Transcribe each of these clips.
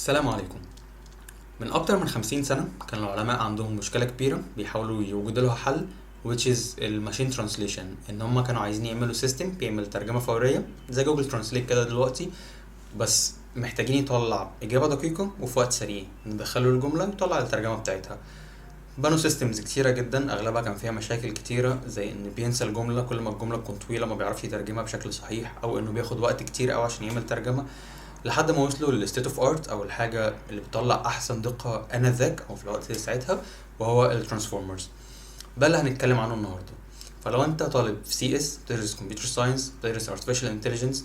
السلام عليكم. من أكتر من 50 سنة كان العلماء عندهم مشكلة كبيرة بيحاولوا يوجدوا لها حل which is الماشين ترانسليشن، إن هما كانوا عايزين يعملوا سيستم بيعمل ترجمة فورية زي جوجل ترانسليت كده دلوقتي، بس محتاجين يطلع إجابة دقيقة وفي وقت سريع، ندخله الجملة يطلع الترجمة بتاعتها. بنوا سيستمز كتيرة جدا أغلبها كان فيها مشاكل كتيرة، زي إن بينسى الجملة كل ما الجملة تكون طويلة ما بيعرفش يترجمها بشكل صحيح، أو إنه بياخد وقت كتير أوي عشان يعمل ترجمة، لحد ما وصلوا للستيت اوف ارت او الحاجه اللي بتطلع احسن دقه انذاك او في الوقت ساعتها، وهو الترانسفورمرز. ده اللي هنتكلم عنه النهارده. فلو انت طالب في سي اس بتدرس كمبيوتر ساينس، بتدرس ارتفيشال انتليجنس،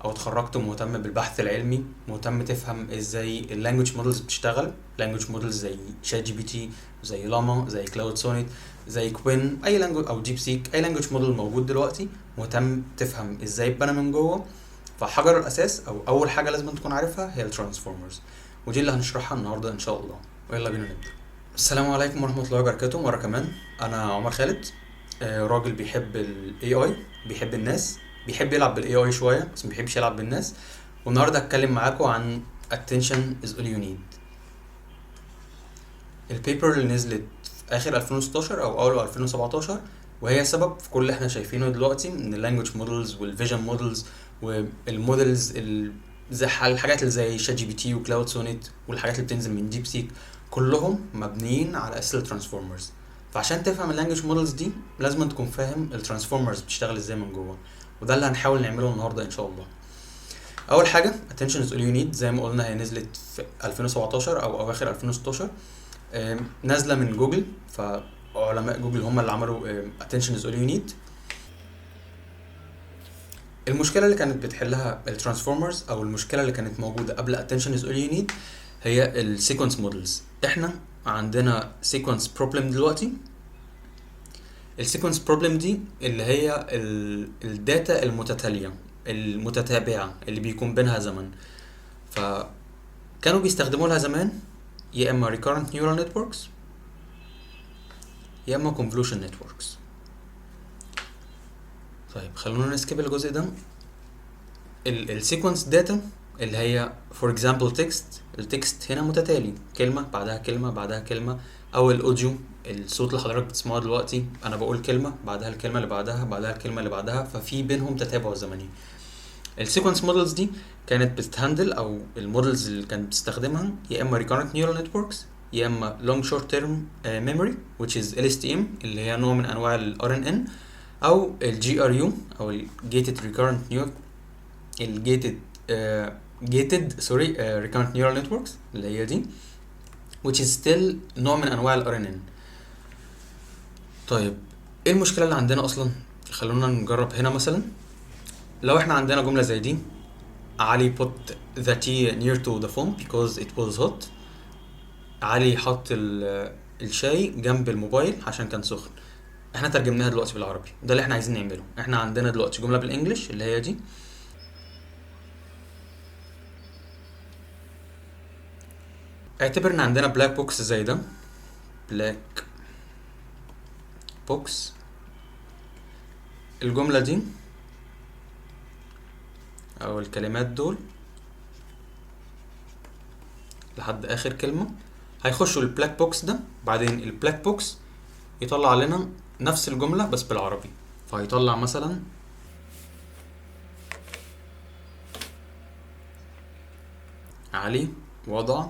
او اتخرجت مهتم بالبحث العلمي، مهتم تفهم ازاي اللانجوج مودلز بتشتغل، لانجوج مودلز زي شات جي بي تي، زي لاما، زي كلاود سونيت، زي كوين، اي لانجوج او ديب سيك، اي لانجوج موديل موجود دلوقتي، مهتم تفهم ازاي اتبنى من جوه. فحجر الاساس او اول حاجه لازم تكون عارفها هي الترانسفورمرز، ودي اللي هنشرحها النهارده ان شاء الله. ويلا بينا نبدا. السلام عليكم ورحمه الله وبركاته مره كمان. انا عمر خالد، راجل بيحب الاي اي، بيحب الناس، بيحب يلعب بالاي اي شويه بس ما بيحبش يلعب بالناس. والنهارده هتكلم معاكم عن attention is all you need. البيبر اللي نزلت في اخر 2016 او اول 2017، وهي سبب في كل اللي احنا شايفينه دلوقتي من اللانجوج مودلز والفيجن مودلز والمودلز زي الحاجات اللي زي شات جي بي تي وكلاود سونيت والحاجات اللي بتنزل من ديب سيك، كلهم مبنيين على اساس الترانسفورمرز. فعشان تفهم اللانجوج مودلز دي لازم تكون فاهم الترانسفورمرز بتشتغل ازاي من جوه، وده اللي هنحاول نعمله النهارده ان شاء الله. اول حاجه attention is all you need، زي ما قلنا هي نزلت في 2017 او اواخر 2016، نازله من جوجل، فعلماء جوجل هم اللي عملوا attention is all you need. المشكله اللي كانت بتحلها الترانسفورمرز او المشكله اللي كانت موجوده قبل attention is all you need هي السيكونس مودلز. احنا عندنا سيكونس بروبلم دلوقتي. السيكونس بروبلم دي اللي هي الداتا المتتاليه المتتابعه اللي بيكون بينها زمن، فكانوا بيستخدموا لها زمان يا اما recurrent neural networks يا اما convolution networks. طيب خلونا نسكيب الجزء ده. السيكونس داتا اللي هي for example text، التكست هنا متتالي، كلمة بعدها كلمة بعدها كلمة، او الاوديو، الصوت اللي حضرتك بتسمعه دلوقتي انا بقول كلمة بعدها الكلمة اللي بعدها بعدها الكلمة اللي بعدها، ففي بينهم تتابع زمني. السيكونس مودلز دي كانت بتهندل، او المودلز اللي كانت بتستخدمها يا اما recurrent neural networks يا اما long short term memory which is LSTM اللي هي نوع من انواع ال RNN، او ال GRU او ال gated recurrent neural recurrent neural networks اللي هي دي which is still نوع من انواع ال RNN. طيب ايه المشكلة اللي عندنا اصلا؟ خلونا نجرب هنا. مثلا لو احنا عندنا جملة زي دي: علي put the tea near to the phone because it was hot. علي حط الشاي جنب الموبايل عشان كان سخن. احنا ترجمناها دلوقتي بالعربي، ده اللي احنا عايزين نعمله. احنا عندنا دلوقتي جملة بالانجلش اللي هي دي، اعتبر ان عندنا بلاك بوكس زي ده، بلاك بوكس. الجملة دي او الكلمات دول لحد اخر كلمة هيخشوا البلاك بوكس ده، بعدين البلاك بوكس يطلع لنا نفس الجملة بس بالعربي. فهيطلع مثلا علي وضع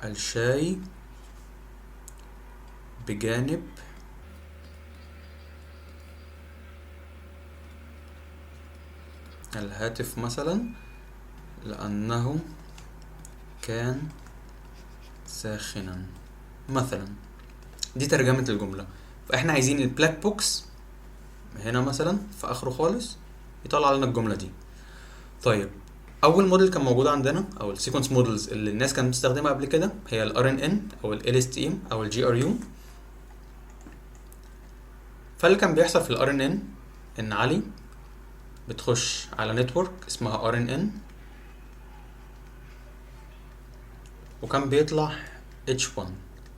الشاي بجانب الهاتف مثلا لأنه كان ساخنا مثلا. دي ترجمة الجملة. فاحنا عايزين البلاك بوكس هنا مثلا في اخره خالص يطلع لنا الجملة دي. طيب اول موديل كان موجود عندنا او السيكونس مودلز اللي الناس كانت بتستخدمها قبل كده هي ال RNN او ال LSTM او ال GRU. فاللي كان بيحصل في ال RNN ان علي بتخش على نتورك اسمها RNN وكان بيطلع H1،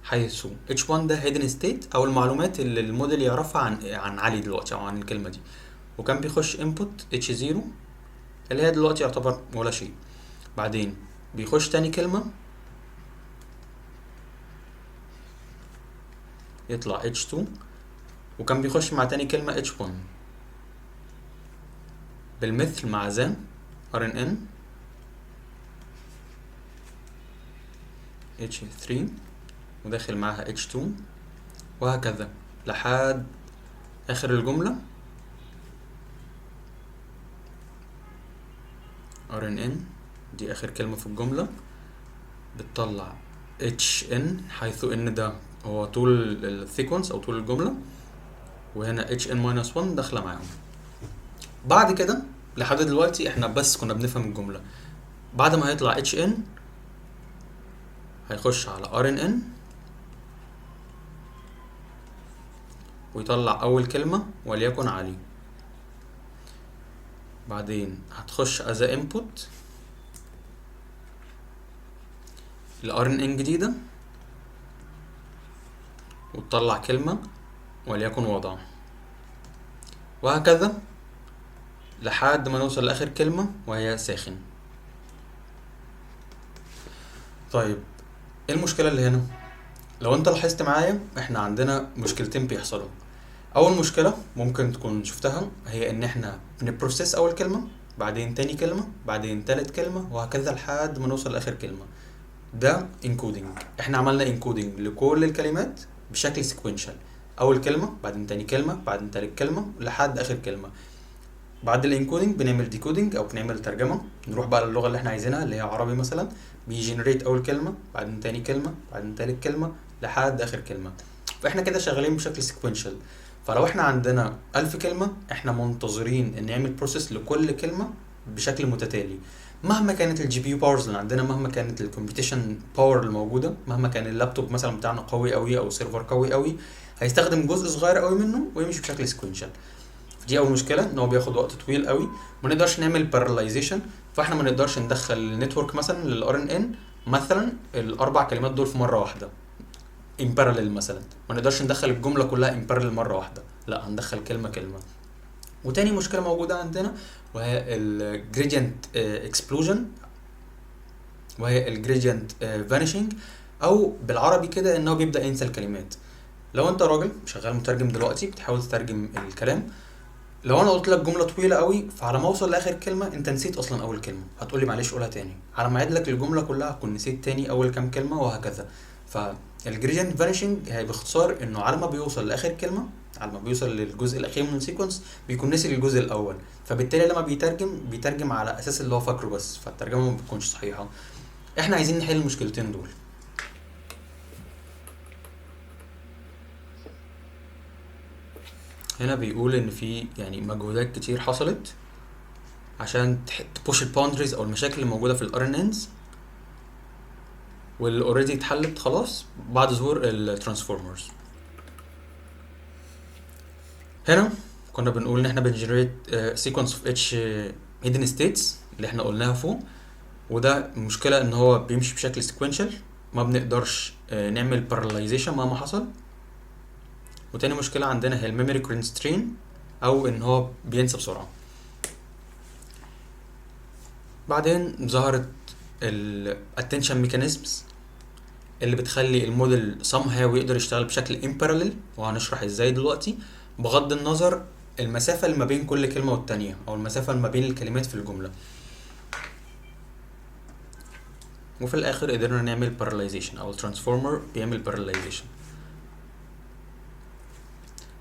حيث H1 ده hidden state او المعلومات اللي الموديل يعرفها عن علي دلوقتي او عن الكلمة دي، وكان بيخش input H0 اللي هي دلوقتي يعتبر ولا شيء. بعدين بيخش تاني كلمة يطلع H2، وكان بيخش مع تاني كلمة H1. بالمثل مع ذا RNN H3 وداخل معاها H2 وهكذا لحد آخر الجملة RNN دي آخر كلمة في الجملة بتطلع HN، حيث إن ده هو طول السيكونس أو طول الجملة، وهنا HN-1 داخلة معاهم. بعد كده لحد دلوقتي احنا بس كنا بنفهم الجملة. بعد ما هيطلع HN هيخش على RNN ويطلع أول كلمة وليكن علي. بعدين هتخش as a input ال RNN جديدة وتطلع كلمة وليكن وضع، وهكذا لحد ما نوصل لآخر كلمة وهي ساخن. طيب ايه المشكلة اللي هنا؟ لو انت لاحظت معايا احنا عندنا مشكلتين بيحصلوا. اول مشكلة ممكن تكون شفتها هي ان احنا بنبروسيس اول كلمة، بعدين تاني كلمة، بعدين تالت كلمة، وهكذا لحد ما نوصل لاخر كلمة. ده انكودنج. احنا عملنا انكودنج لكل الكلمات بشكل سيكوينشال، اول كلمة بعدين تاني كلمة بعدين تالت كلمة لحد اخر كلمة. بعد الانكودنج بنعمل ديكودنج او بنعمل ترجمة، نروح بقى للغة اللي احنا عايزينها اللي هي عربي مثلا، بيجنريت اول كلمة بعدين تاني كلمة بعدين تالت كلمة لحد اخر كلمة. فاحنا كده شغالين بشكل سيكوينشال. فلو احنا عندنا 1000 كلمة احنا منتظرين ان نعمل بروسيس لكل كلمة بشكل متتالي، مهما كانت الجي بي يو باورز اللي عندنا، مهما كانت الكمبيوتيشن باور الموجودة، مهما كان اللابتوب مثلا بتاعنا قوي قوي او سيرفر قوي قوي، هيستخدم جزء صغير قوي منه ويمشي بشكل سيكوينشال. دي اول مشكله، ان هو بياخد وقت طويل قوي، ما نقدرش نعمل باراليزيشن. فاحنا ما نقدرش ندخل النتورك مثلا للار ان ان مثلا الاربع كلمات دول في مره واحده ان باراليل مثلا، ما نقدرش ندخل الجمله كلها ان باراليل مره واحده، لا هندخل كلمه كلمه. وتاني مشكله موجوده عندنا وهي الجريدينت اكسبلوجن، وهي الجريدينت فانيشنج، او بالعربي كده ان هو بيبدا ينسى الكلمات. لو انت راجل شغال مترجم دلوقتي بتحاول تترجم الكلام، لو انا قلت لك جمله طويله قوي فعلى ما اوصل لاخر كلمه انت نسيت اصلا اول كلمه، هتقولي معلش قولها تاني، على ما اعيد لك الجمله كلها هتكون نسيت تاني اول كام كلمه وهكذا. فالجريدينت فانيشنج هي باختصار انه على ما بيوصل لاخر كلمه، على ما بيوصل للجزء الاخير من السيكونس بيكون نسي الجزء الاول، فبالتالي لما بيترجم على اساس اللي هو فاكره بس، فالترجمه ما بتكونش صحيحه. احنا عايزين نحل المشكلتين دول. هنا بيقول ان في يعني مجهودات كتير حصلت عشان تبوش الباوندريز او المشاكل اللي موجوده في الار ان انز، واللي اوريدي اتحلت خلاص بعد ظهور الترانسفورمرز. هنا كنا بنقول ان احنا بنجنريت سيكونس اوف اتش هيدن ستيتس اللي احنا قلناها فوق، وده المشكله ان هو بيمشي بشكل سيكوينشال، ما بنقدرش نعمل باراليزيشن مهما حصل. وتاني مشكله عندنا هي الميموري كونسترين، او ان هو بينسى بسرعه. بعدين ظهرت الاتنشن ميكانيزمز اللي بتخلي الموديل somehow يقدر يشتغل بشكل in parallel، وهنشرح ازاي دلوقتي، بغض النظر المسافة اللي ما بين كل كلمة والتانية او المسافة اللي ما بين الكلمات في الجملة. وفي الاخر قدرنا نعمل parallelization او الترانسفورمر بيعمل parallelization.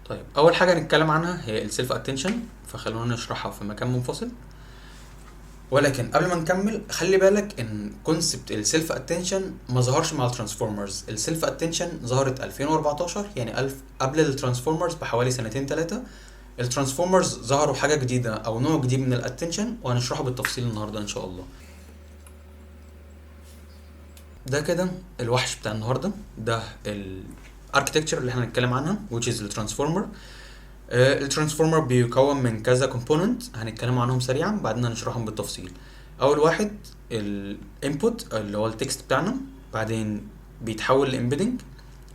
طيب اول حاجة نتكلم عنها هي السيلف اتنشن، فخلونا نشرحها في مكان منفصل. ولكن قبل ما نكمل خلي بالك ان كونسبت السيلف اتنشن ما ظهرش مع الترانسفورمرز. السيلف اتنشن ظهرت 2014، يعني قبل الترانسفورمرز بحوالي سنتين ثلاثة. الترانسفورمرز ظهروا حاجة جديدة او نوع جديد من الاتنشن، وهنشرحه بالتفصيل النهاردة ان شاء الله. ده كده الوحش بتاع النهاردة، ده الاركتكتشر اللي احنا هنتكلم عنها which is الترانسفورمر. الترانسفورمر بيكون من كذا كومبوننت هنتكلم عنهم سريعا بعدين هنشرحهم بالتفصيل. اول واحد الانبوت اللي هو التكست بتاعنا، بعدين بيتحول لامبيدنج،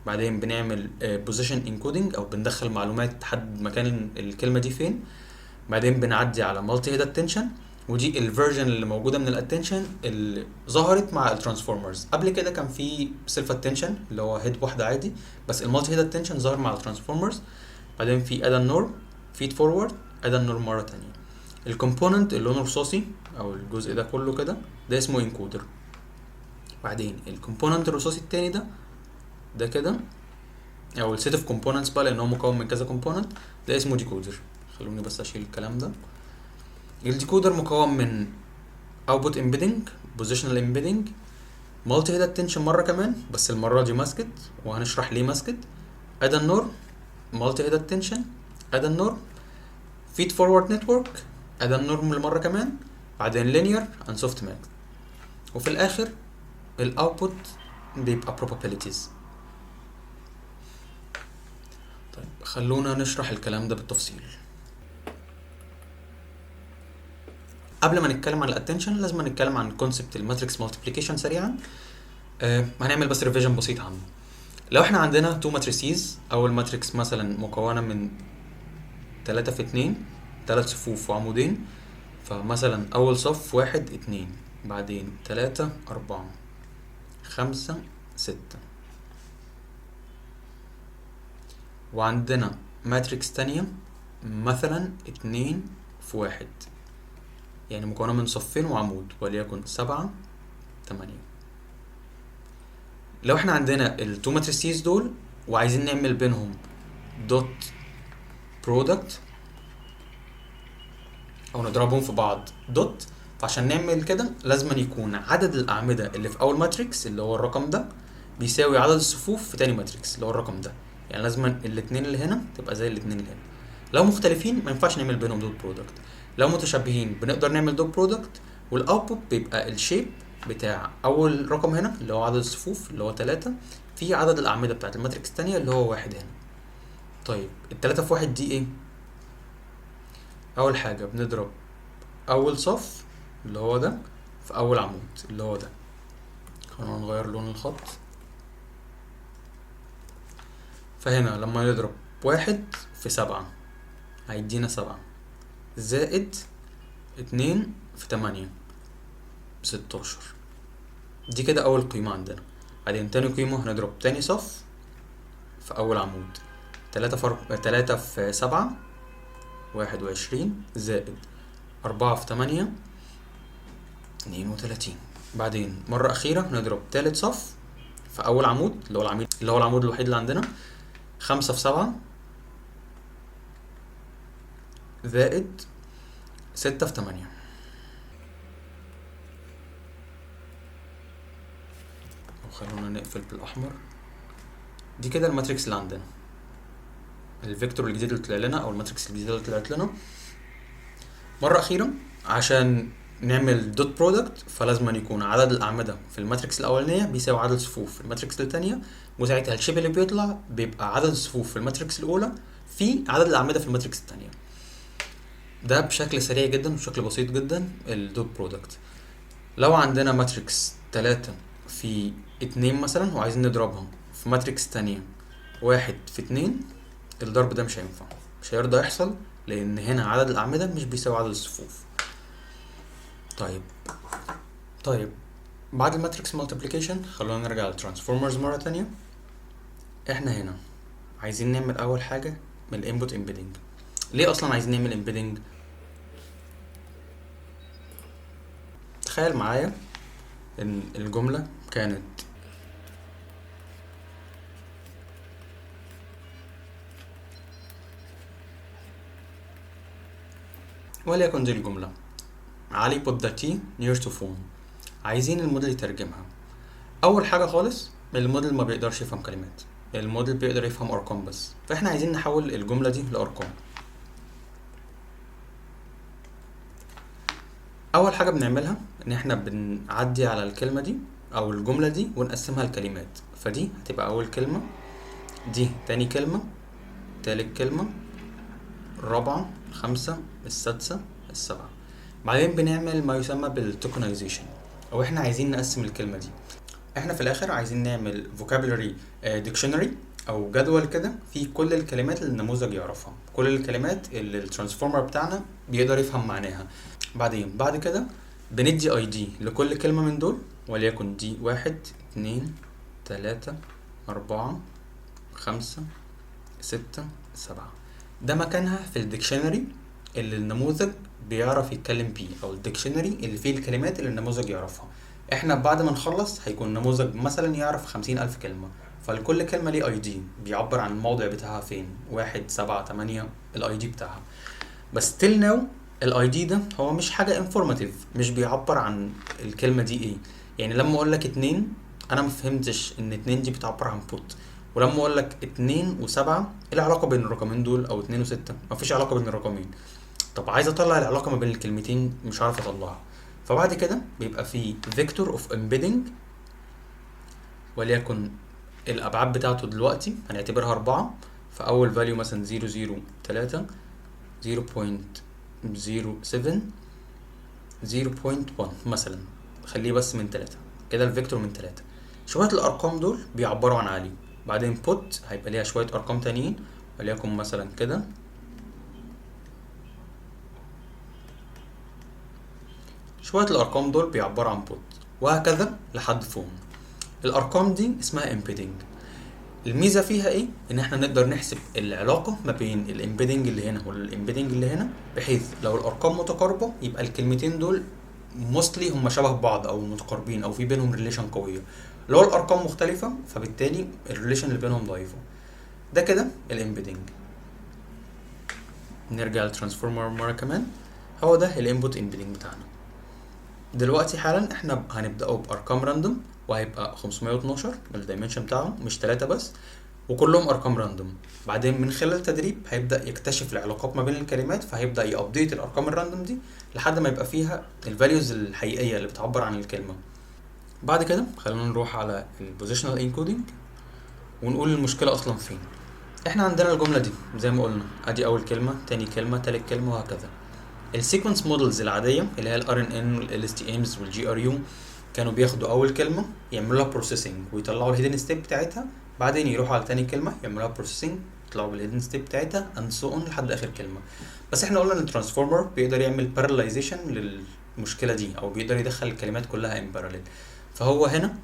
بعدين بنعمل بوزيشن انكودنج او بندخل معلومات تحدد مكان الكلمه دي فين، بعدين بنعدي على مالتي هيد اتنشن، ودي الفيرجن اللي موجوده من الاتنشن اللي ظهرت مع الترانسفورمرز. قبل كده كان في سيلف اتنشن اللي هو هيد واحده عادي، بس المالتي هيد اتنشن ظهر مع الترانسفورمرز. بعدين في اد نورم، فيد فورورد، اد نورم مره تانية. الكومبوننت اللي لونه رصاصي او الجزء ده كله كده ده اسمه انكودر. بعدين الكومبوننت الرصاصي التاني ده كده او السيت اوف كومبوننتس بقى، لان هو مكون من كذا كومبوننت، ده اسمه ديكودر. خلوني بس اشيل الكلام ده. الديكودر مكون من output embedding، positional embedding، multi head attention مرة كمان بس المرة دي ماسكت وهنشرح ليه ماسكت، add norm، multi head attention، add norm، feed forward network، add norm المرة كمان، بعدين linear and softmax، وفي الآخر الاوتبوت بيبقى probabilities. طيب خلونا نشرح الكلام ده بالتفصيل. قبل ما نتكلم عن الاتنشن لازم نتكلم عن كونسبت الماتريكس مالتيبليكيشن سريعا. هنعمل بس ريفيجن بسيط عنه. لو احنا عندنا تو ماتريسيز، اول ماتريكس مثلا مكونه من 3 في 2، 3 صفوف وعمودين، فمثلا اول صف 1 2، بعدين 3 4 5 6. وعندنا ماتريكس تانية مثلا 2 في 1، يعني مكونة من صفين وعمود، وليكن 7 8. لو احنا عندنا التو ماتريسيز دول وعايزين نعمل بينهم دوت برودكت او نضربهم في بعض دوت، فعشان نعمل كده لازم يكون عدد الاعمدة اللي في اول ماتريكس اللي هو الرقم ده بيساوي عدد الصفوف في تاني ماتريكس اللي هو الرقم ده. يعني لازم الاتنين اللي هنا تبقى زي الاتنين اللي هنا. لو مختلفين ما ينفعش نعمل بينهم دوت برودكت. لو متشابهين بنقدر نعمل دوت برودكت، والاوتبوت بيبقى الشيب بتاع اول رقم هنا اللي هو عدد الصفوف اللي هو 3 في عدد الاعمده بتاعت الماتريكس الثانيه اللي هو 1 هنا. طيب التلاتة في 1 دي ايه؟ اول حاجه بنضرب اول صف اللي هو ده في اول عمود اللي هو ده. خلونا نغير لون الخط. فهنا لما نضرب 1 في 7 هيدينا 7 زائد 2 في 8 16. دي كده اول قيمة عندنا. بعدين تاني قيمة هنضرب تاني صف في اول عمود، 3 في 7 21 زائد 4 في 8 32. بعدين مرة اخيرة هنضرب تالت صف في اول عمود اللي هو العمود الوحيد اللي عندنا، 5 في 7 زائد 6 في 8. وخلونا نقفل بالاحمر. دي كده الماتريكس اللي عندنا، الفيكتور الجديد اللي طلع لنا او الماتريكس الجديده اللي طلعت لنا. مره اخيره عشان نعمل دوت برودكت فلازم أن يكون عدد الاعمده في الماتريكس الاولانيه بيساوي عدد الصفوف في الماتريكس الثانيه، وساعتها الشيب اللي بيطلع بيبقى عدد الصفوف في الماتريكس الاولى في عدد الاعمده في الماتريكس الثانيه. ده بشكل سريع جدا وبشكل بسيط جدا الدوت برودكت. لو عندنا ماتريكس 3 في 2 مثلا وعايزين نضربهم في ماتريكس تانية 1 في 2، الضرب ده مش هينفع، مش هيرضى يحصل لان هنا عدد الاعمده مش بيساوي عدد الصفوف. طيب بعد الماتريكس مالتيبليكيشن خلونا نرجع للترانسفورمرز مره تانية. احنا هنا عايزين نعمل اول حاجه من الانبوت امبيدنج. ليه اصلا عايزين نعمل امبيدنج؟ تخيل معايا ان الجمله كانت وليكن دي الجمله علي put the tea near to phone. عايزين الموديل يترجمها. اول حاجه خالص الموديل ما بيقدرش يفهم كلمات، الموديل بيقدر يفهم ارقام بس، فاحنا عايزين نحول الجمله دي لارقام. اول حاجه بنعملها ان احنا بنعدي على الكلمه دي او الجمله دي ونقسمها لكلمات، فدي هتبقى اول كلمه، دي تاني كلمه، تالت كلمه، الرابعه، الخامسه، السادسه، السابعه. بعدين بنعمل ما يسمى بالتوكنايزيشن، او احنا عايزين نقسم الكلمه دي. احنا في الاخر عايزين نعمل vocabulary dictionary او جدول كده فيه كل الكلمات اللي النموذج يعرفها، كل الكلمات اللي الترانسفورمر بتاعنا بيقدر يفهم معناها. بعد كده بندي اي دي لكل كلمة من دول، وليكن دي 1 2 3 4 5 6 7. ده مكانها في الديكشنري اللي النموذج بيعرف يتكلم بيه، او الديكشنري اللي فيه الكلمات اللي النموذج يعرفها. احنا بعد ما نخلص هيكون النموذج مثلا يعرف 50,000 كلمة، فلكل كلمة ليه اي دي بيعبر عن الموضع بتاعها فين، 1 7 8 الاي دي بتاعها. بس till now الاي دي ده هو مش حاجة انفورماتيف، مش بيعبر عن الكلمة دي ايه. يعني لما اقول لك 2 انا مفهمتش ان 2 دي بتعبر عن بوت، ولما اقول لك 2 و7 ايه العلاقة بين الرقمين دول، او 2 و6 مفيش علاقة بين الرقمين. طب عايز اطلع العلاقة ما بين الكلمتين مش عارف اطلعها. فبعد كده بيبقى في vector of embedding، وليكن الابعاد بتاعته دلوقتي هنعتبرها 4. فاول value مثلا 0 0 3 0.07 0.1 مثلا، خليه بس من 3 كده، الفيكتور من 3. شوية الارقام دول بيعبروا عن علي. بعدين put هيبقى ليها شوية ارقام تانيين، وليكن مثلا كده. شوية الارقام دول بيعبروا عن put، وهكذا لحد فوق. الارقام دي اسمها embedding. الميزه فيها ايه؟ ان احنا نقدر نحسب العلاقه ما بين الامبيدنج اللي هنا والامبيدنج اللي هنا، بحيث لو الارقام متقاربه يبقى الكلمتين دول موستلي هم شبه بعض او متقاربين او في بينهم ريليشن قويه. لو الارقام مختلفه فبالتالي الريليشن اللي بينهم ضعيفه. ده كده الامبيدنج. نرجع للترانسفورمر مره كمان. هو ده الانبوت امبيدنج بتاعنا. دلوقتي حالا احنا هنبداوا بارقام راندوم، وهيبقى 512 الدايمنشن بتاعهم مش 3 بس، وكلهم ارقام راندوم. بعدين من خلال التدريب هيبدا يكتشف العلاقات ما بين الكلمات، فهيبدا يابديت الارقام الراندوم دي لحد ما يبقى فيها الفاليوز الحقيقيه اللي بتعبر عن الكلمه. بعد كده خلينا نروح على البوزيشنال انكودنج ونقول المشكله اصلا فين. احنا عندنا الجمله دي زي ما قلنا، ادي اول كلمه، تاني كلمه، تالت كلمه، وهكذا. السيكونس مودلز العاديه اللي هي الار ان ان والال تي امز والجي ار يو كانوا بياخدوا اول كلمه يعملوا لها بروسيسنج ويطلعوا الهيدن ستيب بتاعتها، بعدين يروحوا على تاني كلمه يعملوا لها بروسيسنج يطلعوا بالهيدن ستيب بتاعتها اند سو اون لحد اخر كلمه. بس احنا قلنا ان الترانسفورمر بيقدر يعمل باراليزيشن للمشكله دي، او بيقدر يدخل الكلمات كلها ان باراليل. فهو هنا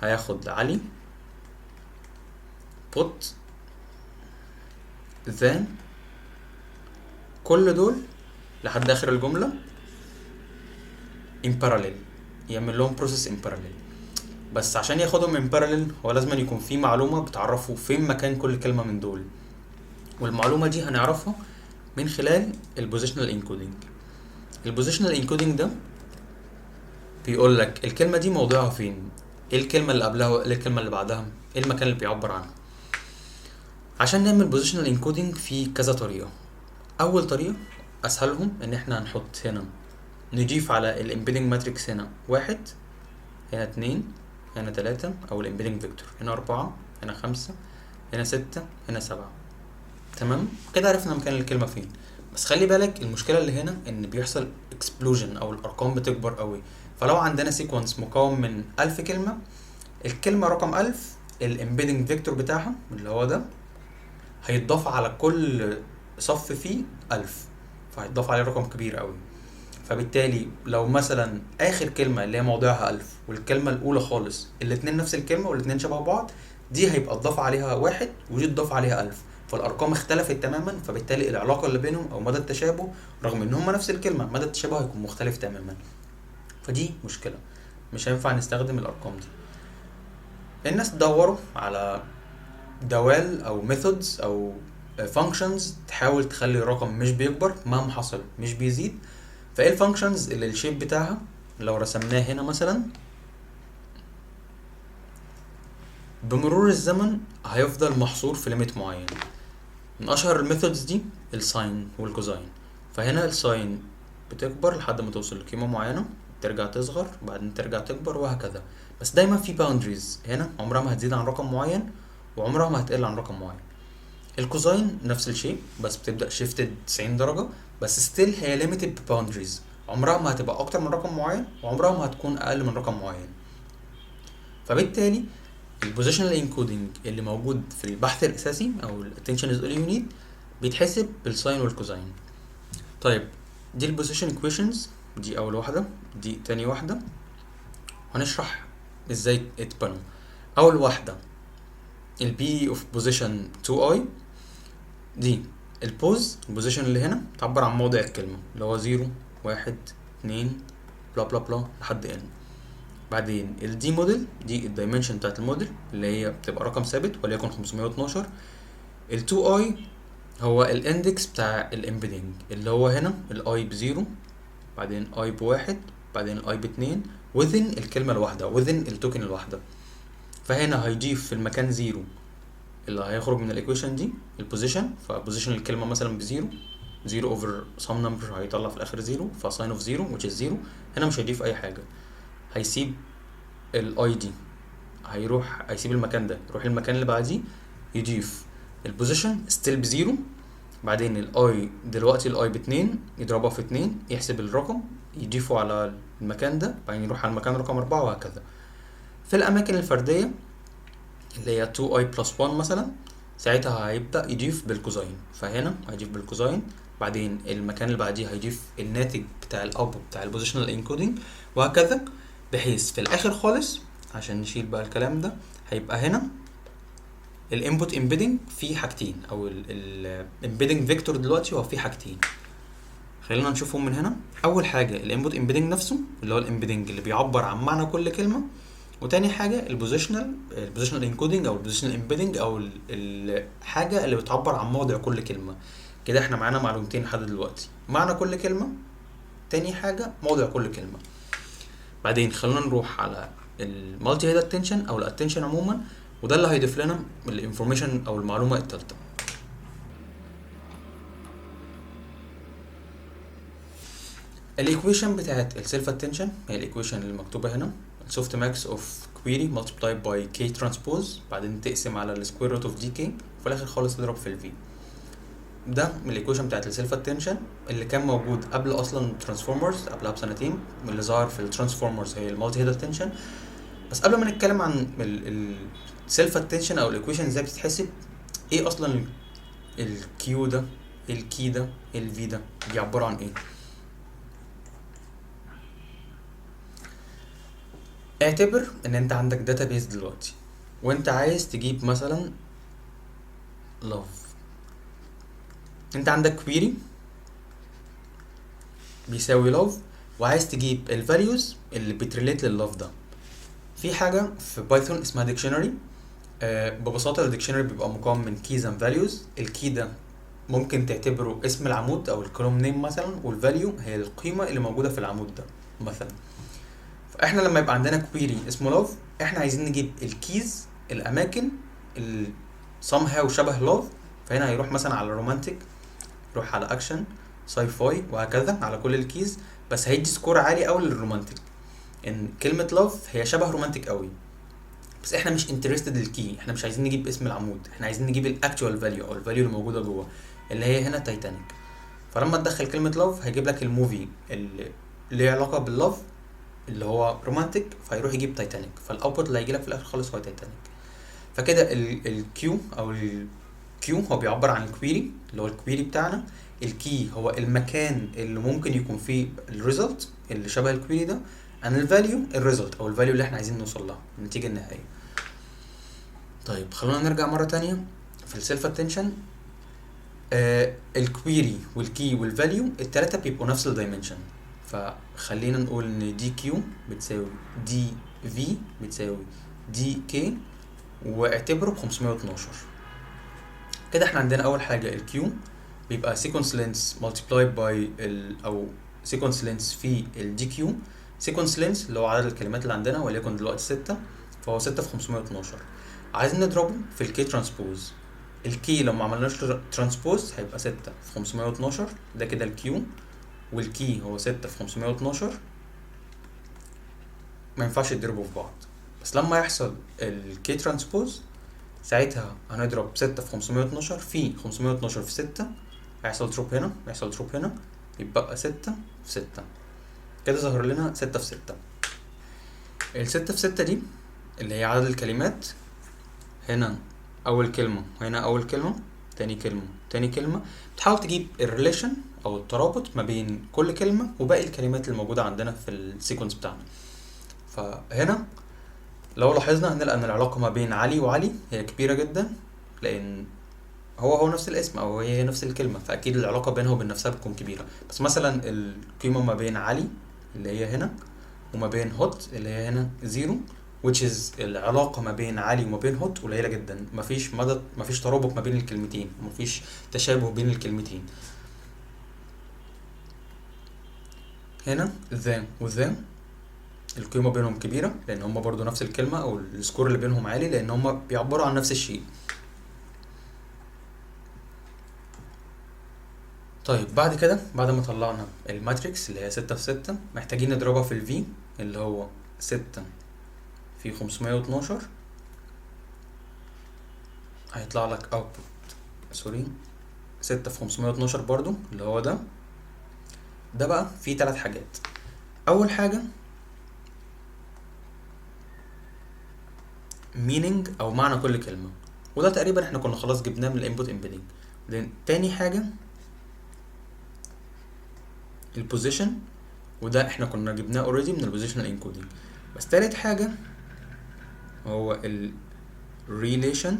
هياخد علي put then كل دول لحد اخر الجمله in parallel، يعمل لهم process in parallel. بس عشان ياخدهم in parallel هو لازم يكون في معلومه بتعرفه فين مكان كل كلمه من دول، والمعلومه دي هنعرفها من خلال البوزيشنال انكودنج. البوزيشنال انكودنج ده بيقول لك الكلمه دي موضعها فين، ايه الكلمه اللي قبلها وايه الكلمه اللي بعدها، ايه المكان اللي بيعبر عنها. عشان نعمل بوزيشنال انكودنج في كذا طريقه. اول طريقه اسهلهم ان احنا هنحط هنا، نضيف على الامبيدنج ماتريكس هنا 1 هنا 2 هنا 3 او الامبيدنج فيكتور هنا 4 هنا 5 هنا 6 هنا 7. تمام كده عرفنا مكان الكلمه فين. بس خلي بالك المشكله اللي هنا ان بيحصل اكسبلوجن او الارقام بتكبر قوي. فلو عندنا سيكونس مكون من 1000 كلمه، الكلمه رقم 1000 الامبيدنج فيكتور بتاعها اللي هو ده هيتضاف على كل صف فيه 1000، فهيتضاف عليه رقم كبير قوي. فبالتالي لو مثلا اخر كلمه اللي هي موضعها 1000 والكلمه الاولى خالص الاتنين نفس الكلمه والاتنين شبه بعض، دي هيبقى اتضاف عليها 1 ودي اتضاف عليها 1000، فالارقام اختلفت تماما. فبالتالي العلاقه اللي بينهم او مدى التشابه رغم ان هما نفس الكلمه مدى التشابه هيكون مختلف تماما. فدي مشكله، مش هينفع نستخدم الارقام دي. الناس دوروا على دوال او methods او functions تحاول تخلي الرقم مش بيكبر مهما حصل، مش بيزيد. فايه الفانكشنز اللي الشيب بتاعها لو رسمناه هنا مثلا بمرور الزمن هيفضل محصور في ليميت معين. من اشهر الميثودز دي الساين والكوزاين. فهنا الساين بتكبر لحد ما توصل لقيمه معينه، ترجع تصغر، بعدين ترجع تكبر، وهكذا. بس دايما في باوندريز هنا، عمرها ما هتزيد عن رقم معين وعمرها ما هتقل عن رقم معين. الكوزاين نفس الشيء بس بتبدا شيفتد 90 درجه، بس ستيل هي ليميتد باوندريز، عمرها ما هتبقى اكتر من رقم معين وعمرها ما هتكون اقل من رقم معين. فبالتالي البوزيشنال انكودنج اللي موجود في البحث الاساسي او الاتنشن از اول يو نيد بيتحسب بالساين والكوزاين. طيب دي البوزيشن ايكويشنز، دي اول واحده، دي تاني واحده، وهنشرح ازاي اتبنوا. اول واحده ال p of position 2i، دي البوزيشن اللي هنا تعبر عن موضع الكلمه اللي هو 0 1 2 بلا بلا بلا لحد n. بعدين الدي موديل، دي الدايمنشن بتاعت الموديل اللي هي بتبقى رقم ثابت وليكن 512. ال 2i هو الاندكس بتاع الامبيدنج اللي هو هنا الاي بزيرو، بعدين اي بواحد، بعدين الاي باتنين within الكلمة الواحدة within التوكن الواحدة. فهنا هيضيف في المكان زيرو اللي هيخرج من الايكويشن دي البوزيشن، فبوزيشن الكلمة مثلا بزيرو، زيرو اوفر some number هيطلع في الاخر زيرو، فساين اوف زيرو which is زيرو. هنا مش هيضيف اي حاجة، هيسيب الاي دي، هيسيب المكان ده يروح المكان اللي بعديه يضيف البوزيشن ستيل بزيرو، بعدين الاي دلوقتي الاي باتنين يضربها في اتنين يحسب الرقم يضيفه على المكان ده، بعدين يروح على المكان رقم 4 وهكذا. في الاماكن الفرديه اللي هي 2i plus 1 مثلا، ساعتها هيبدا يضيف بالكوزاين، فهنا هيضيف بالكوزاين، بعدين المكان اللي بعديه هيضيف الناتج بتاع الاوتبوت بتاع البوزيشنال انكودنج وهكذا، بحيث في الاخر خالص عشان نشيل بقى الكلام ده هيبقى هنا الانبوت امبيدنج فيه حاجتين، او الامبيدنج فيكتور دلوقتي هو فيه حاجتين. خلينا نشوفهم من هنا. اول حاجه الانبوت امبيدنج نفسه اللي هو الامبيدنج اللي بيعبر عن معنى كل كلمه، وتاني حاجه البوزيشنال انكودنج او البوزيشنال امبيدنج او الحاجه اللي بتعبر عن موضع كل كلمه. كده احنا معانا معلومتين لحد دلوقتي، معنى كل كلمه، تاني حاجه موضع كل كلمه. بعدين خلينا نروح على المالتي هيد اتنشن او الاتنشن عموما، وده اللي هيضيف لنا الانفورميشن او المعلومه الثالثه. الايكويشن بتاعت السيلف اتنشن هي الايكويشن اللي مكتوبه هنا، السوفت ماكس اوف كويري multiplied by k transpose، بعدين تقسم على السكوير روت اوف دي كي، وفي الاخر خالص تضرب في الفي. ده من الايكويشن بتاعت السيلف اتنشن اللي كان موجود قبل اصلا ترانسفورمرز، قبلها بسنتين، اللي ظهر في الترانسفورمرز هي المالتي هيد اتنشن. بس قبل ما نتكلم عن السيلف اتنشن او الايكويشن ازاي بتتحسب، ايه اصلا الكيو ده، الكي ده، الفي ده بيعبروا عن ايه؟ اعتبر ان انت عندك داتابيس دلوقتي وانت عايز تجيب مثلا love. انت عندك query بيساوي love وعايز تجيب الفاليوز اللي بتريليت لللوف ده. في حاجه في بايثون اسمها ديكشنري. ببساطه الديكشنري بيبقى مكون من keys and values. الكي ده ممكن تعتبره اسم العمود او الكولوم نيم مثلا، والفاليو هي القيمه اللي موجوده في العمود ده مثلا. فاحنا لما يبقى عندنا كويري اسمه love، احنا عايزين نجيب الكيز، الاماكن اللي somehow شبه love. فهنا هيروح مثلا على رومانتك، يروح على اكشن، ساي فاي وهكذا على كل الكيز، بس هيدي سكور عالي قوي للرومانتك ان كلمه love هي شبه رومانتك قوي. بس احنا مش انترستد الكي، احنا مش عايزين نجيب اسم العمود، احنا عايزين نجيب الاكتوال فاليو او الفاليو اللي موجوده جوه اللي هي هنا تايتانيك. فلما تدخل كلمه love هيجيب لك الموفي اللي ليه علاقه باللوف اللي هو رومانتك، فهيروح يجيب تايتانيك، فالاوتبوت اللي هيجي لك في الاخر خالص هو تايتانيك. فكده الكيو او الكيو هو بيعبر عن الكويري اللي هو الكويري بتاعنا، الكي هو المكان اللي ممكن يكون فيه الريزلت اللي شبه الكويري ده، عن الفاليو الريزلت او الفاليو اللي احنا عايزين نوصل لها، النتيجه النهائيه. طيب خلونا نرجع مره تانية في السيلف اتنشن. الكويري والكي والفاليو التلاتة بيبقوا نفس الدايمنشن، فخلينا نقول ان دي كيو بتساوي دي في بتساوي دي كي، واعتبره 512. كده احنا عندنا اول حاجه الكيو بيبقى sequence length multiplied by او sequence length في الدي كيو. sequence length اللي هو عدد الكلمات اللي عندنا، وليكن دلوقتي 6، فهو 6 في 512. عايزين نضربه في الكي ترانسبوز. الكي لو ما عملناش ترانسبوز هيبقى 6 في 512، ده كده الكيو، والكي هو 6 في 512، ما ينفعش يضربوا في بعض. بس لما يحصل الكي ترانسبوز ساعتها هنضرب 6 في 512 في 512 في 6، هيحصل دروب هنا، هيحصل دروب هنا، يبقى 6 في 6. كده ظهر لنا 6 في 6. ال6 في 6 دي اللي هي عدد الكلمات، هنا اول كلمه وهنا اول كلمه، تاني كلمه تاني كلمه. بتحاول تجيب الريليشن او الترابط ما بين كل كلمة وباقي الكلمات الموجودة عندنا في السيكونس بتاعنا. فهنا لو لاحظنا هنلاقي ان العلاقة ما بين علي وعلي هي كبيرة جدا، لان هو نفس الاسم او هي نفس الكلمة، فاكيد العلاقة بينها وبين نفسها بتكون كبيرة. بس مثلا القيمة ما بين علي اللي هي هنا وما بين هوت اللي هي هنا 0، which is العلاقة ما بين علي وما بين هوت قليلة جدا، مفيش ترابط ما بين الكلمتين، مفيش تشابه بين الكلمتين. هنا ذا وذا القيمة بينهم كبيرة لان هما برضو نفس الكلمة، او السكور اللي بينهم عالي لان هما بيعبروا عن نفس الشيء. طيب بعد كده، بعد ما طلعنا الماتريكس اللي هي 6 في 6، محتاجين نضربها في الفي اللي هو 6 في 512، هيطلع لك output 6 في 512 برضو اللي هو ده بقى فيه 3 حاجات. اول حاجة meaning او معنى كل كلمة، وده تقريبا احنا كنا خلاص جبناه من الانبوت امبيدنج. تاني حاجة البوزيشن، وده احنا كنا جبناه اوريدي من البوزيشنال انكودنج. بس تالت حاجة هو الريليشن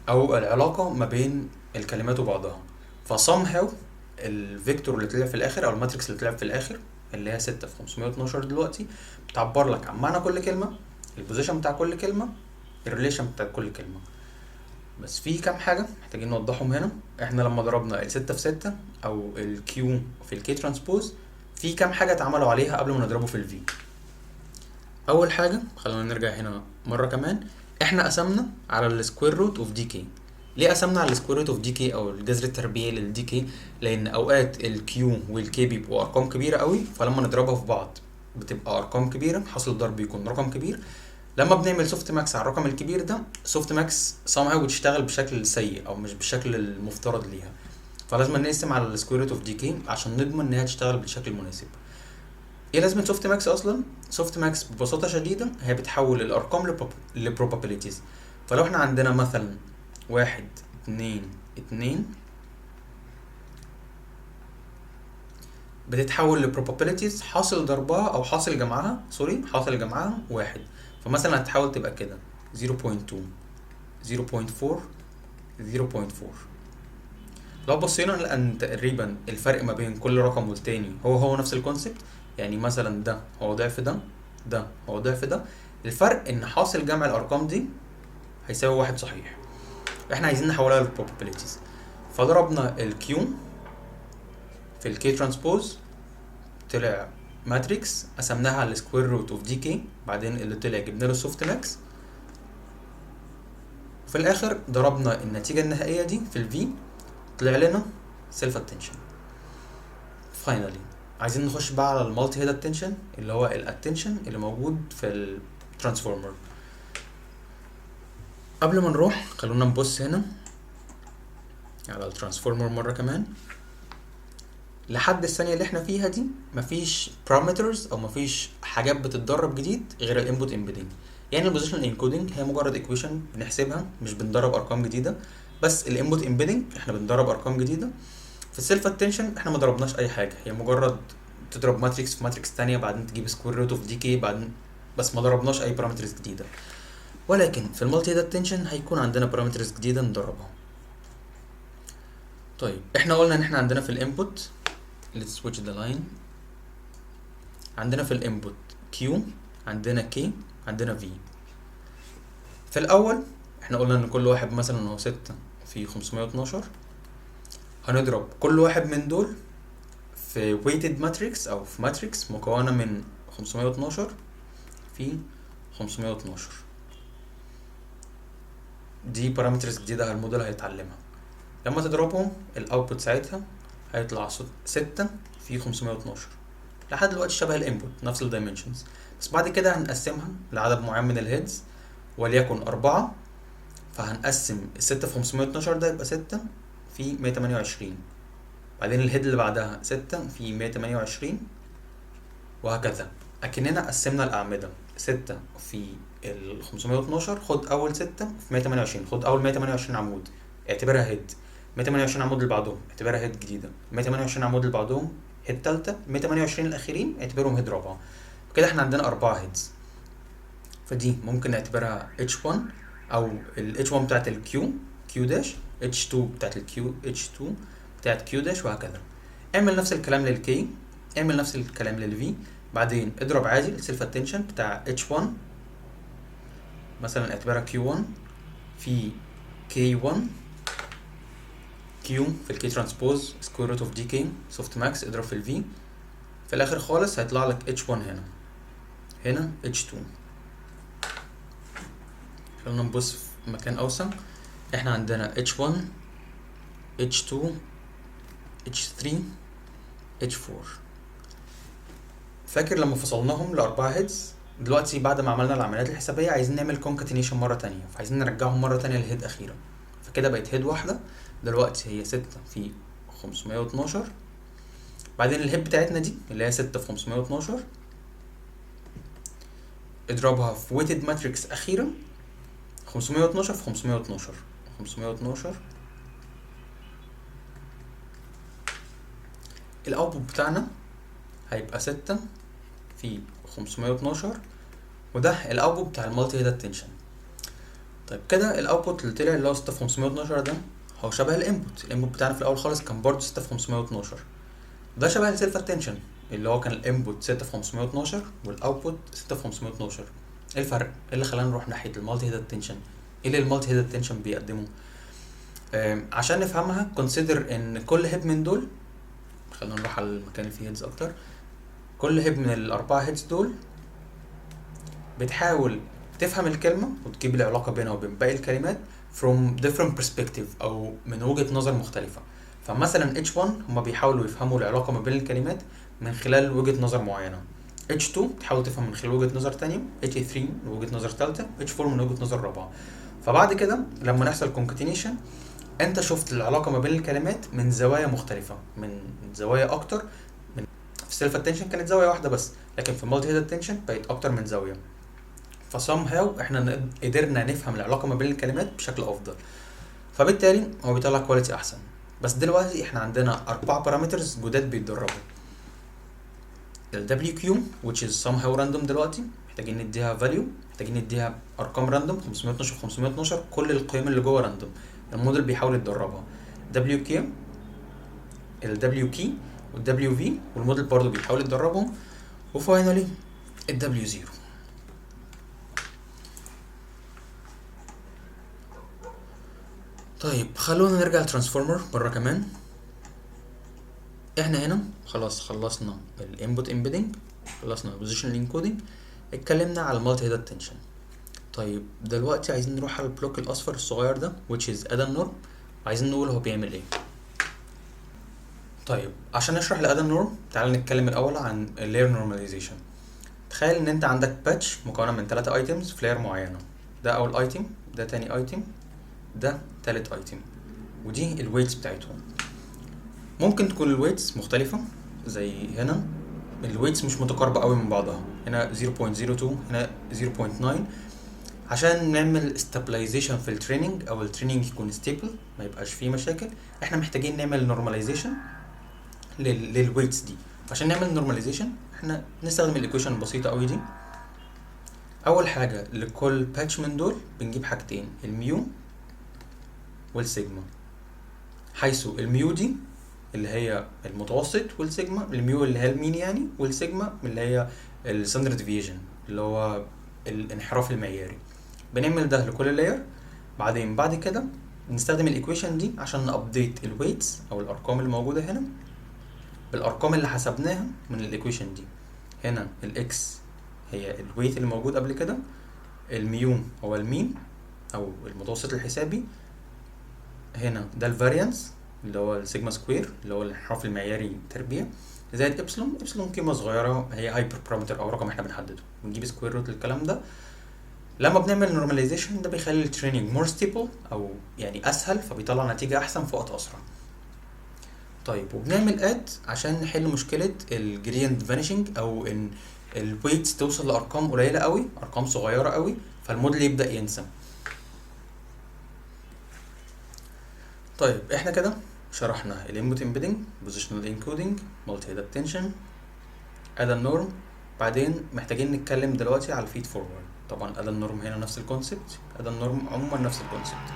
او العلاقة ما بين الكلمات وبعضها. فsomehow الفيكتور اللي طلع في الاخر او الماتريكس اللي طلع في الاخر اللي هي 6 في 512 دلوقتي بتعبر لك عن معنى كل كلمة، البوزيشن بتاع كل كلمة، الريليشن بتاع كل كلمة. بس في كام حاجة محتاجين نوضحهم هنا. احنا لما ضربنا ال6 في 6 او الكيو في الكي ترانسبوز، في كام حاجة اتعملوا عليها قبل ما نضربه في الفي. اول حاجة خلونا نرجع هنا مرة كمان، احنا قسمنا على السكوير روت اوف دي كي. ليه قسمنا على السكوير روت اوف دي كي او الجذر التربيعي للدي كي؟ لان اوقات الكيو والكي بيبقوا ارقام كبيرة قوي، فلما نضربها في بعض بتبقى ارقام كبيرة، حاصل الضرب بيكون رقم كبير. لما بنعمل سوفت ماكس على الرقم الكبير ده، سوفت ماكس somehow بتشتغل بشكل سيء او مش بالشكل المفترض ليها، فلازم نقسم على السكوير روت اوف دي كي عشان نضمن انها تشتغل بالشكل المناسب. ايه لازمه سوفت ماكس اصلا؟ سوفت ماكس ببساطه شديده هي بتحول الارقام لبروبابيليتيز. فلو احنا عندنا مثلا 1 2 2 بتتحول لبروبابيليتيز حاصل ضربها او حاصل جمعها حاصل جمعها 1. فمثلا هتحاول تبقى كده 0.2 0.4 0.4. لو بصينا نلاقي ان تقريبا الفرق ما بين كل رقم والتاني هو نفس الكونسبت. يعني مثلا ده هو ضعف ده هو ضعف ده، الفرق ان حاصل جمع الارقام دي هيساوي 1 صحيح. احنا عايزين نحولها للبروبابيليتيز، فضربنا الكيو في الكي ترانسبوز طلع ماتريكس، قسمناها على السكوير روت اوف دي كي، بعدين اللي طلع جبنا له السوفت ماكس، وفي الاخر ضربنا النتيجه النهائيه دي في الفي طلع لنا سيلف اتنشن. فاينالي عايزين نخش بقى على المالتي هيد اتنشن اللي هو الاتنشن اللي موجود في الترانسفورمر. قبل ما نروح خلونا نبص هنا على الترانسفورمر مره كمان. لحد الثانيه اللي احنا فيها دي مفيش بارامترز او مفيش حاجات بتتدرب جديد غير الانبوت امبيدنج. يعني البوزيشنال انكودنج هي مجرد ايكويشن بنحسبها، مش بندرب ارقام جديده. بس الانبوت امبيدنج احنا بندرب ارقام جديده. في السيلف اتنشن احنا ما ضربناش اي حاجه، هي مجرد تضرب ماتريكس في ماتريكس تانية، بعدين تجيب سكوير روت اوف دي كي، بعدين بس ما ضربناش اي بارامترز جديده. ولكن في المالتي هيد اتنشن هيكون عندنا بارامترز جديده ندربها. طيب احنا قلنا ان احنا عندنا في الانبوت let's switch the line، عندنا في الانبوت Q، عندنا K، عندنا V. في الاول احنا قلنا ان كل واحد مثلا هو 6 في 512، هنضرب كل واحد من دول في weighted matrix او في matrix مكونة من 512 في 512. دي بارامترز جديدة الموديل هيتعلمها. لما تضربهم الاوتبوت ساعتها هيطلع 6 في 512. لحد دلوقتي شبه الانبوت نفس الدايمنشنز، بس بعد كده هنقسمها لعدد معين من الهيدز وليكن 4. فهنقسم 6 في 512 ده يبقى 6 في 128، بعدين الهيد اللي بعدها 6 في 128 وهكذا. اكننا قسمنا الاعمده 6 في ال 512، خد اول 6 في 128، خد اول 128 عمود اعتبرها هيد. 128 عمود اللي بعدهم اعتبرها هيد جديده، 128 عمود اللي بعدهم هيد تالته، 128 الاخيرين اعتبرهم هيد رابعه. كده احنا عندنا 4 هيدز، فدي ممكن نعتبرها H1 او ال H1 بتاعت الكيو كيو داش، H2 بتاعت الكيو H2 بتاعت كيو داش، وهكذا. اعمل نفس الكلام للكي، اعمل نفس الكلام للفي، بعدين اضرب عادي السيلف اتنشن بتاع H1 مثلا اعتبرها Q1 في K1 Q في الكي ترانسبوز سكوير روت اوف دي كي سوفت ماكس، اضرب في الفي، في الاخر خالص هيطلع لك H1 هنا H2. خلينا نبص في مكان اوسع. احنا عندنا H1 H2 H3 H4. فاكر لما فصلناهم ل4 هيدز؟ دلوقتي بعد ما عملنا العمليات الحسابيه عايزين نعمل كونكاتينيشن مره تانية، فعايزين نرجعهم مره تانية لهيد اخيره، فكده بقت هيد واحده. دلوقتي هي 6 في 512، بعدين الهيد بتاعتنا دي اللي هي 6 في 512 اضربها في ويتد ماتريكس اخيره 512 في 512 الاوتبوت بتاعنا هيبقى 6 في 512، وده الاوتبوت بتاع المالتي هيد اتنشن. طيب كده الاوتبوت اللي طلع اللي هو 6 في 512 ده هو شبه الانبوت بتاعنا في الاول خالص كان برضه 6 في 512. ده شبه السيلف اتنشن اللي هو كان الانبوت 6 في 512 والاوتبوت 6 في 512. ايه الفرق؟ ايه اللي خلانا نروح ناحيه المالتي هيد اتنشن؟ ايه اللي المالتي هيد اتنشن بيقدمه؟ عشان نفهمها كونسيدر ان كل هيد من دول، خلينا نروح على المكان اللي فيه هيدز اكتر، كل هيد من الاربعه هيدز دول بتحاول تفهم الكلمه وتجيب العلاقه بينها وبين باقي الكلمات from different perspective او من وجهه نظر مختلفه. فمثلا H1 هما بيحاولوا يفهموا العلاقه ما بين الكلمات من خلال وجهه نظر معينه، H2 تحاول تفهم من خلال وجهه نظر تانية، H3 من وجهه نظر ثالثه، H4 من وجهه نظر رابعه. فبعد كده لما نحصل concatenation انت شفت العلاقه ما بين الكلمات من زوايا مختلفه، من زوايا اكتر. من في السيلف اتنشن كانت زاويه واحده بس، لكن في المالتي هيد اتنشن بقت اكتر من زاويه. فsomehow احنا قدرنا نفهم العلاقه ما بين الكلمات بشكل افضل، فبالتالي هو بيطلع كواليتي احسن. بس دلوقتي احنا عندنا 4 بارامترز جداد بيتدربوا. ال WQ which is somehow random، دلوقتي محتاجين نديها value، محتاجين نديها ارقام راندوم 512 في 512، كل القيم اللي جوه راندوم، الموديل بيحاول يتدربها. WK ال WK وال WV والموديل برضه بيحاول يتدربهم، وفاينالي ال W0. طيب خلونا نرجع للترانسفورمر مرة كمان. احنا هنا خلاص خلصنا الانبوت امبيدنج، خلصنا البوزيشن انكودنج، اتكلمنا على المالتي هيد اتنشن. طيب دلوقتي عايزين نروح على البلوك الاصفر الصغير ده which is add norm، عايزين نقول هو بيعمل ايه. طيب عشان نشرح ال add norm تعال نتكلم الاول عن layer normalization. تخيل ان انت عندك باتش مكونه من 3 ايتمز في layer معينه، ده اول ايتم، ده تاني ايتم، ده تالت ايتم، ودي الويتس بتاعتهم. ممكن تكون الويتس مختلفة، زي هنا الويتس مش متقاربة قوي من بعضها، هنا 0.02 هنا 0.9. عشان نعمل stabilization في التريننج او التريننج يكون stable ما يبقاش فيه مشاكل، احنا محتاجين نعمل normalization للويتس دي. عشان نعمل normalization احنا نستخدم الايكويشن البسيطة قوي دي. اول حاجة لكل باتش من دول بنجيب حاجتين، الميو والسيجما، حيث الميو دي اللي هي المتوسط، والسيجما الميو اللي هي المين يعني، والسيجما اللي هي الستاندرد ديفيشن اللي هو الانحراف المعياري. بنعمل ده لكل لاير، بعدين بعد كده نستخدم الايكويشن دي عشان نابديت الويتس او الارقام اللي موجوده هنا بالارقام اللي حسبناها من الايكويشن دي. هنا الاكس هي الويت اللي موجود قبل كده، الميو هو المين او المتوسط الحسابي، هنا ده الفاريانس اللي هو السيجما سكوير اللي هو الانحراف المعياري تربيع، زائد ابسلون قيمه صغيره هي هايبر بارامتر او رقم احنا بنحدده، بنجيب سكوير روت للكلام ده. لما بنعمل نورماليزيشن ده بيخلي التريننج مور ستيبل او يعني اسهل، فبيطلع نتيجه احسن في وقت اسرع. طيب وبنعمل اد عشان نحل مشكله الجريدينت فانيشنج، او ان الويتس توصل لارقام قليله قوي، ارقام صغيره قوي، فالموديل يبدا ينسى. طيب احنا كده شرحنا الانبوت امبيدنج، بوزيشنال انكودنج، مالتي هيد اتنشن، ادى النورم. بعدين محتاجين نتكلم دلوقتي على الفيد فورورد. طبعا ادى النورم هنا نفس الكونسبت، ادى النورم عموما نفس الكونسبت.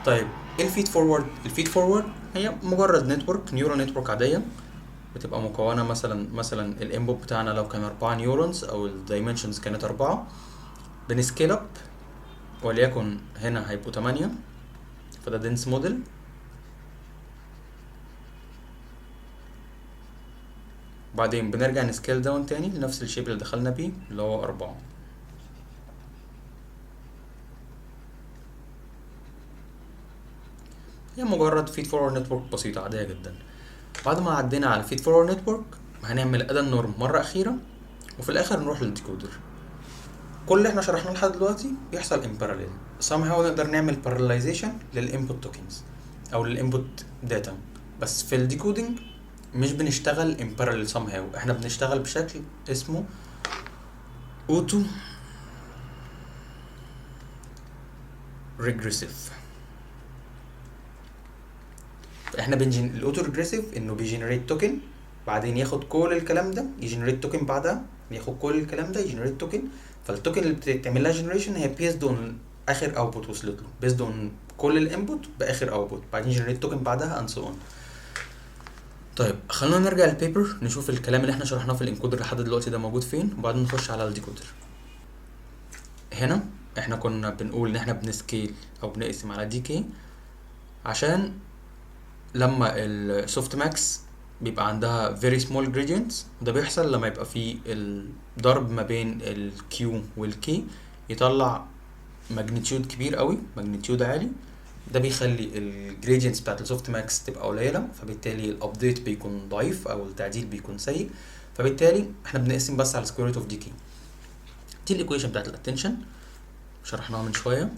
طيب ايه الفيد فورورد؟ الفيد فورورد هي مجرد نتورك، نيورال نتورك عاديه، بتبقى مكونه مثلا الانبوت بتاعنا لو كان 4 نيورونز او الدايمنشنز كانت 4، بنسكيل اب وليكن هنا هيبقوا 8، فده دنس موديل. بعدين بنرجع نسكيل داون تاني لنفس الشيب اللي دخلنا بيه اللي هو 4. هي مجرد فيد فورورد نتورك بسيطة عادية جدا. بعد ما عدينا على فيد فورورد نتورك هنعمل ادى النورم مرة أخيرة، وفي الآخر نروح للديكودر. كل اللي احنا شرحناه لحد دلوقتي بيحصل in parallel. somehow نقدر نعمل parallelization للinput tokens أو للinput data، بس في الديكودنج مش بنشتغل in parallel somehow، احنا بنشتغل بشكل اسمه auto regressive. احنا الاوتو ريجريسيف انه بيجنريت توكن، بعدين ياخد كل الكلام ده يجنريت توكن، بعدها ياخد كل الكلام ده يجنريت توكن. فالتوكن اللي بتعمل لها جنريشن هي بيزد اون اخر اوتبوت وصلت له، بيزد اون كل الانبوت باخر اوتبوت، بعدين جنريت توكن بعدها اند سو اون. طيب خلينا نرجع للبيبر نشوف الكلام اللي احنا شرحناه في الانكودر لحد دلوقتي ده موجود فين، وبعدين نخش على الديكودر. هنا احنا كنا بنقول ان احنا بنسكيل او بنقسم على دي كي، عشان لما السوفت ماكس بيبقى عندها very small gradients، وده بيحصل لما يبقى في الضرب ما بين الكيو والكي يطلع ماجنتيود كبير قوي، ماجنتيود عالي. ده بيخلي الجريدينتس بتاعت السوفت ماكس تبقى قليله، فبالتالي الابديت بيكون ضعيف او التعديل بيكون سيء، فبالتالي احنا بنقسم بس على سكوير روت اوف دي كي. دي الايكويشن بتاعت الاتنشن شرحناها من شويه.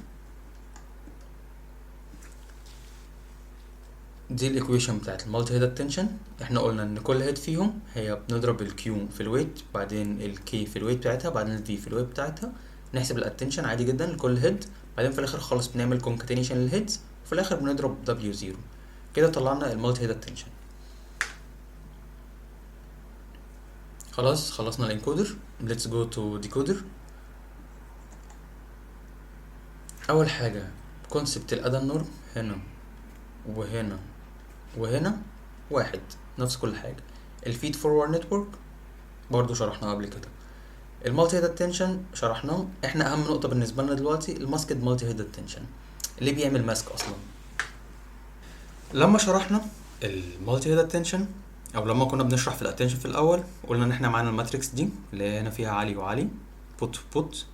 دي الايكويشن بتاعت المالتي هيد اتنشن. احنا قلنا ان كل هيد فيهم هي بنضرب الكيو في الويت، بعدين الكي في الويت بتاعتها، بعدين الفي في الويت بتاعتها، نحسب الاتنشن عادي جدا لكل هيد. بعدين في الاخر خالص بنعمل كونكاتينيشن للهيدز، وفي الاخر بنضرب دبليو 0. كده طلعنا المالتي هيد اتنشن. خلاص خلصنا الانكودر. ليتس جو تو ديكودر. اول حاجه كونسبت الادى النورم، هنا وهنا وهنا واحد، نفس كل حاجه. الفيد فورورد نتورك برضو شرحناه قبل كده. المالتي هيد اتنشن شرحناه. احنا اهم نقطه بالنسبه لنا دلوقتي الماسكد مالتي هيد اتنشن. اللي بيعمل ماسك اصلا، لما شرحنا المالتي هيد اتنشن او لما كنا بنشرح في الاتنشن في الاول، قلنا ان احنا معانا الماتريكس دي اللي هنا فيها عالي وعالي، بوت بوت.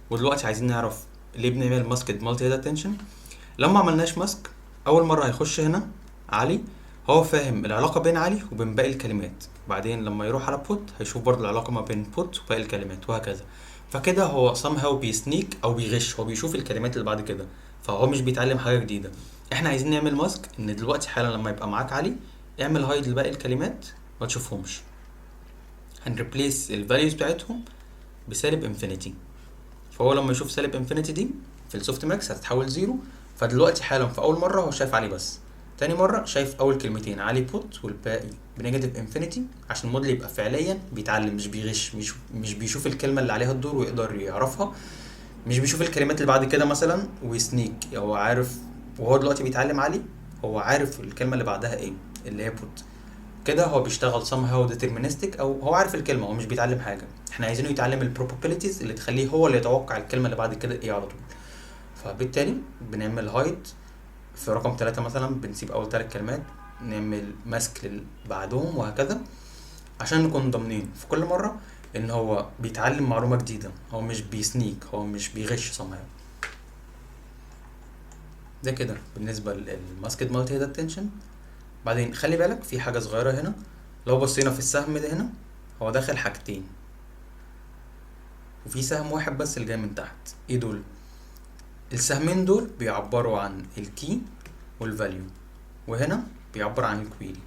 ودلوقتي عايزين نعرف ليه بنعمل ماسكد مالتي هيد اتنشن. لما عملناش ماسك، اول مره هيخش هنا عالي، هو فاهم العلاقه بين عالي وبين باقي الكلمات، بعدين لما يروح على بوت هيشوف برضه العلاقه ما بين بوت وباقي الكلمات وهكذا. فكده هو somehow بيسنيك او بيغش، هو بيشوف الكلمات اللي بعد كده، فهو مش بيتعلم حاجه جديده. احنا عايزين نعمل ماسك ان دلوقتي حالا لما يبقى معاك عالي اعمل هايد لباقي الكلمات ما تشوفهمش. هنريبليس الفاليوز بتاعتهم بسالب انفينيتي، فهو لما يشوف سالب انفينيتي دي في السوفت ماكس هتتحول زيرو. فدلوقتي حالا في اول مره هو شايف علي بس، تاني مره شايف اول كلمتين علي بوت والباقي بنيجاتيف انفينيتي، عشان الموديل يبقى فعليا بيتعلم مش بيغش، مش بيشوف الكلمه اللي عليها الدور ويقدر يعرفها، مش بيشوف الكلمات اللي بعد كده مثلا ويسنيك. هو عارف، وهو دلوقتي بيتعلم علي هو عارف الكلمه اللي بعدها ايه اللي هي بوت. كده هو بيشتغل somehow deterministic، او هو عارف الكلمه، هو مش بيتعلم حاجه. احنا عايزينه يتعلم البروبابيلتيز اللي تخليه هو اللي يتوقع الكلمه اللي بعد كده ايه على طول. فبالتالي بنعمل هايد في رقم 3 مثلا، بنسيب اول 3 كلمات، نعمل ماسك اللي بعدهم وهكذا، عشان نكون ضامنين في كل مره ان هو بيتعلم معلومه جديده، هو مش بيسنيك، هو مش بيغش somehow. ده كده بالنسبه للماسكد مالتي هيد اتنشن. بعدين خلي بالك في حاجه صغيره هنا، لو بصينا في السهم ده هنا هو داخل حاجتين وفي سهم واحد بس اللي جاي من تحت. ايه دول؟ السهمين دول بيعبروا عن الكي والفاليو، وهنا بيعبر عن الكويري.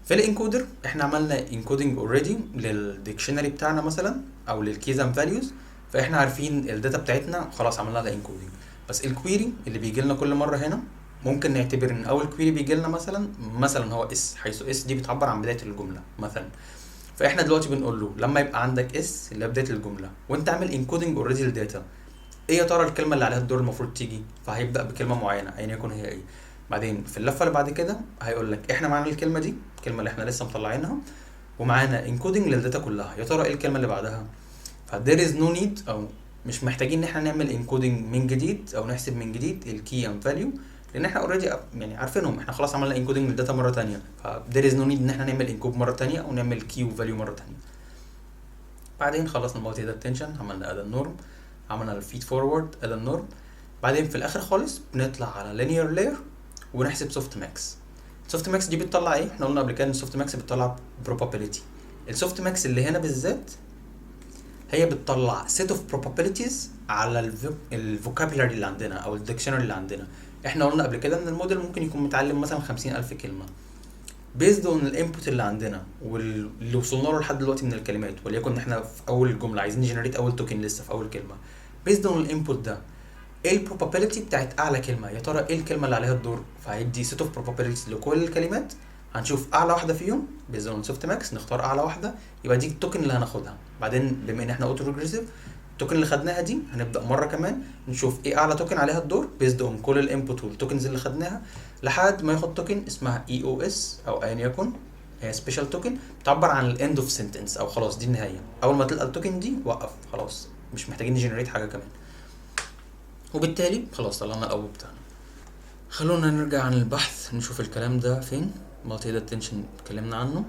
في الانكودر احنا عملنا انكودنج اوريدي للديكشنري بتاعنا مثلا او للكيز اند فاليوز، فاحنا عارفين الداتا بتاعتنا خلاص عملنا لها انكودنج. بس الكويري اللي بيجي لنا كل مره هنا ممكن نعتبر ان اول كويري بيجي لنا مثلا هو اس، حيث اس دي بتعبر عن بدايه الجمله مثلا. فاحنا دلوقتي بنقول له لما يبقى عندك اس اللي هي بدايه الجمله وانت عامل انكودنج اوريدي للداتا، ايه يا ترى الكلمه اللي عليها الدور المفروض تيجي؟ فهيبدا بكلمه معينه ايا يكن هي ايه. بعدين في اللفه اللي بعد كده هيقول لك احنا معانا الكلمه دي، الكلمه اللي احنا لسه مطلعينها، ومعانا انكودنج للداتا كلها، يا ترى ايه الكلمه اللي بعدها؟ فدير از نو نيد، او مش محتاجين ان احنا نعمل انكودنج من جديد او نحسب من جديد الكي اند فاليو، لان احنا اوريدي يعني عارفينهم، احنا خلاص عملنا انكودنج للداتا مره تانية. فدير از نو نيد ان احنا نعمل انكود مره تانية او نعمل كي وفاليو مره تانية. بعدين خلصنا المالتي داتا اتنشن، عملنا اد النورم، عملنا الفيد فورورد اد النورم. بعدين في الاخر خالص بنطلع على لينير لاير ونحسب سوفت ماكس. السوفت ماكس دي بتطلع ايه؟ احنا قلنا قبل كده ان السوفت ماكس بتطلع probability. السوفت ماكس اللي هنا بالذات هي بتطلع set of probabilities على الفوكابيلاري اللي عندنا او الديكشنري اللي عندنا. احنا قلنا قبل كده ان الموديل ممكن يكون متعلم مثلا 50,000 كلمه، based on الانبوت اللي عندنا واللي وصلنا له لحد دلوقتي من الكلمات، وليكن احنا في اول الجمله عايزين نجنريت اول توكن لسه في اول كلمه، based on الانبوت ده ايه البروبابيلتي بتاعت اعلى كلمه، يا ترى ايه الكلمه اللي عليها الدور؟ فهيدي set of probabilities لكل الكلمات، هنشوف اعلى واحده فيهم based on soft max، نختار اعلى واحده يبقى دي التوكن اللي هناخدها. بعدين بما ان احنا اوتو ريجريسيف، التوكن اللي خدناها دي هنبدا مره كمان نشوف ايه اعلى توكن عليها الدور based on كل الانبوت والتوكنز اللي خدناها، لحد ما ياخد توكن اسمها اي او اس او ايا يكن، هي سبيشال توكن بتعبر عن الاند اوف سنتنس، او خلاص دي النهايه. اول ما تلقى التوكن دي وقف، خلاص مش محتاجين نجنريت حاجه كمان، وبالتالي خلاص طلعنا الاوت بتاعنا. خلونا نرجع عن البحث نشوف الكلام ده فين. مالتي داتا اتنشن اتكلمنا عنه.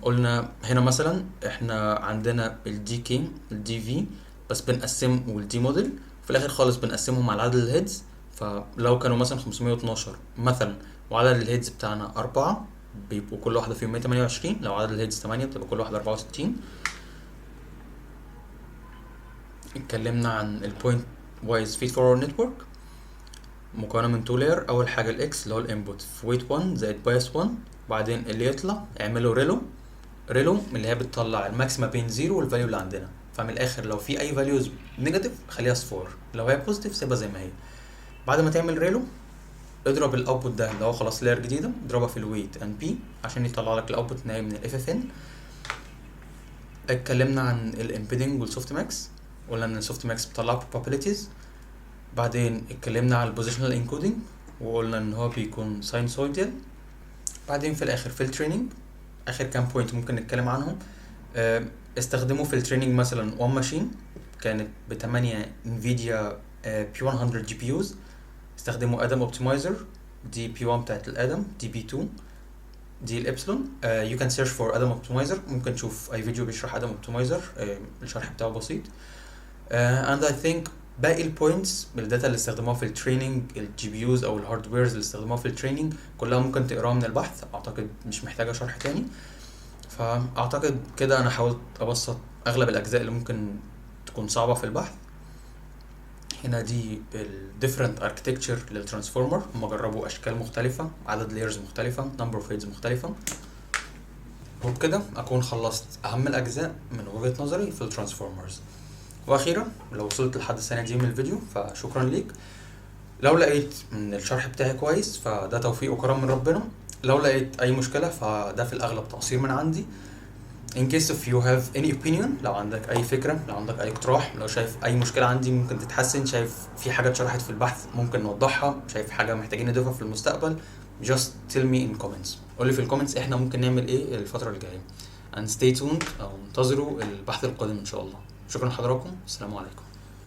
قلنا هنا مثلا احنا عندنا الدي كي الدي في بس بنقسم، والدي موديل في الاخر خالص بنقسمهم على عدد الهيدز. فلو كانوا مثلا 512 مثلا وعدد الهيدز بتاعنا 4 بيبقوا كل واحده فيهم 128، لو عدد الهيدز 8 بتبقى كل واحده 64. اتكلمنا عن البوينت وايز فيد فورورد نتورك مكونه من 2 لاير. اول حاجه الاكس اللي هو الانبوت في ويت 1 زائد بايس 1، بعدين اللي يطلع اعمله ريلو اللي هي بتطلع الماكس ما بين 0 والفاليو اللي عندنا. فمن الاخر لو في اي فاليوز نيجاتيف خليها صفار، لو هي بوزيتيف سيبها زي ما هي. بعد ما تعمل ريلو اضرب الاوتبوت ده اللي هو خلاص لاير جديده، اضربها في الويت ان بي عشان يطلع لك الاوتبوت النهائي من الاف اف ان. اتكلمنا عن الامبيدنج والسوفت ماكس، قلنا ان السوفت ماكس بتطلع probabilities. بعدين اتكلمنا على البوزيشنال انكودنج وقلنا ان هو بيكون ساينسويدال. بعدين في الاخر في التريننج اخر كام بوينت ممكن نتكلم عنهم. استخدموا في التريننج مثلا وان ماشين كانت ب8 انفيديا بي 100 جي بي يوز، استخدموا ادم اوبتمايزر دي بي 1 بتاعت الادم، دي بي 2 دي الابسلون. يو كان سيرش فور ادم اوبتمايزر، ممكن تشوف اي فيديو بيشرح ادم اوبتمايزر، الشرح بتاعه بسيط. and I think باقي البوينتس بالداتا اللي استخدموها في التريننج، الجي بي يوز او الهاردويرز اللي استخدموها في التريننج كلها ممكن تقراها من البحث، اعتقد مش محتاجه شرح تاني. فاعتقد كده انا حاولت ابسط اغلب الاجزاء اللي ممكن تكون صعبه في البحث. هنا دي الديفرنت اركتكتشر للترانسفورمر، هم جربوا اشكال مختلفه، عدد لايرز مختلفه، نمبر اوف هيدز مختلفه. وبكده اكون خلصت اهم الاجزاء من وجهه نظري في الترانسفورمرز. واخيرا لو وصلت لحد الثانيه دي من الفيديو فشكرا ليك. لو لقيت ان الشرح بتاعي كويس فده توفيق وكرم من ربنا، لو لقيت اي مشكله فده في الاغلب تقصير من عندي. in case if you have any opinion، لو عندك اي فكره، لو عندك اي اقتراح، لو شايف اي مشكله عندي ممكن تتحسن، شايف في حاجه اتشرحت في البحث ممكن نوضحها، شايف حاجه محتاجين نضيفها في المستقبل، just tell me in comments، قولي في الكومنتس احنا ممكن نعمل ايه الفتره اللي جايه. and stay tuned او انتظروا البحث القادم ان شاء الله. شكرا لحضراتكم، السلام عليكم.